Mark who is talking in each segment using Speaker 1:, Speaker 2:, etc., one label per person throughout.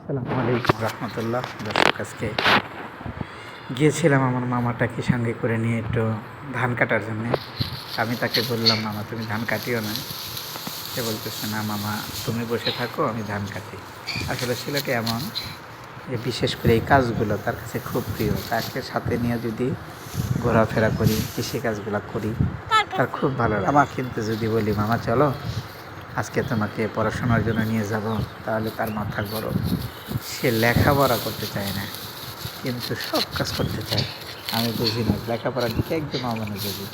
Speaker 1: আসসালামু আলাইকুম রহমতুল্লাহ। দর্শক, আজকে গিয়েছিলাম আমার মামাটাকে সঙ্গে করে নিয়ে একটু ধান কাটার জন্যে। আমি তাকে বললাম, মামা তুমি ধান কাটিও না। সে বলতেছে, না মামা তুমি বসে থাকো, আমি ধান কাটি। আসলে ছেলেটি এমন যে বিশেষ করে এই কাজগুলো তার কাছে খুব প্রিয়। তাকে সাথে নিয়ে যদি ঘোরাফেরা করি, কৃষিকাজগুলো করি, তার খুব ভালো লাগে। কিন্তু যদি বলি মামা চলো আজকে তোমাকে পড়াশোনার জন্য নিয়ে যাব, তাহলে তার মাথা গরম। সে লেখাপড়া করতে চায় না, কিন্তু সব কাজ করতে চায়। আমি বুঝি না, লেখাপড়ার দিকে একদম অমনোযোগী।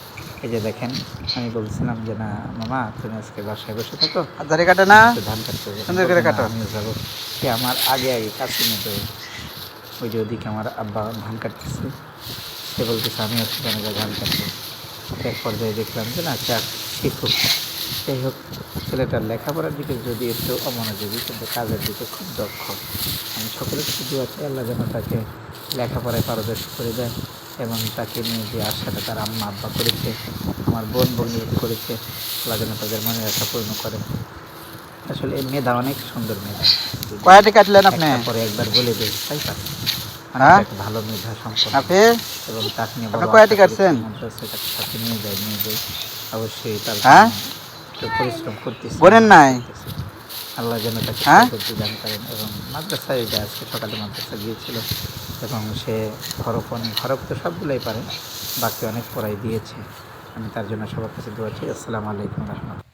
Speaker 1: এই যে দেখেন, আমি বলছিলাম যে না মামা তুমি আজকে বাসায় বসে থাকো,
Speaker 2: দাড়ি কাটে না,
Speaker 1: ধান কাটতে যাবো।
Speaker 2: সুন্দর করে কাটো।
Speaker 1: আমিও যাবো। সে আমার আগে আগে কাছে নিতে, ওই যে ওদিকে আমার আব্বা ধান কাটতেছে, সে বলতেছে আমিও সেখানে যা ধান কাটবো। এক পর্যায়ে দেখলাম যে না চাক শিখুক। যাই হোক, ছেলেটার লেখাপড়ার দিকে যদি একটু অমনোযোগী, কিন্তু কাজের দিকে খুব দক্ষ। আমি সকলের কাছে দোয়া চাই আল্লাহ যেন তাকে লেখাপড়ায় পারদর্শী করে দেয়, এবং তাকে নিয়ে যে আশাটা তার আম্মা আব্বা করেছে, আমার বোন ভগ্নিপতি করেছে, আল্লাহ যেন তাদের মনের আশা পূর্ণ করে। আসলে এই মেধা অনেক সুন্দর মেধা।
Speaker 2: কয়টি কাটলেন আপনি?
Speaker 1: পরে একবার বলে দেয় তাই পারে।
Speaker 2: হ্যাঁ,
Speaker 1: একটা ভালো মেধা সম্পন্ন,
Speaker 2: আপনি
Speaker 1: এবং তাকে নিয়ে
Speaker 2: আপনি
Speaker 1: বড়
Speaker 2: কয়টি কাটছেন?
Speaker 1: তাকে সাথে নিয়ে যায় অবশ্যই তার
Speaker 2: হ্যাঁ,
Speaker 1: একটু পরিশ্রম করতেছে।
Speaker 2: করেন নাই?
Speaker 1: আল্লাহ যেন তাকে
Speaker 2: হ্যাঁ,
Speaker 1: করতে দান করেন। এবং মাদ্রাসায় যে আজকে সকালে মাদ্রাসা গিয়েছিল, এবং সে হরফ তো সবগুলোই পারে, বাকি অনেক পড়াই দিয়েছে। আমি তার জন্য সবার কাছে দোয়া চাই। আসসালামু আলাইকুম রহমতুল্লাহ।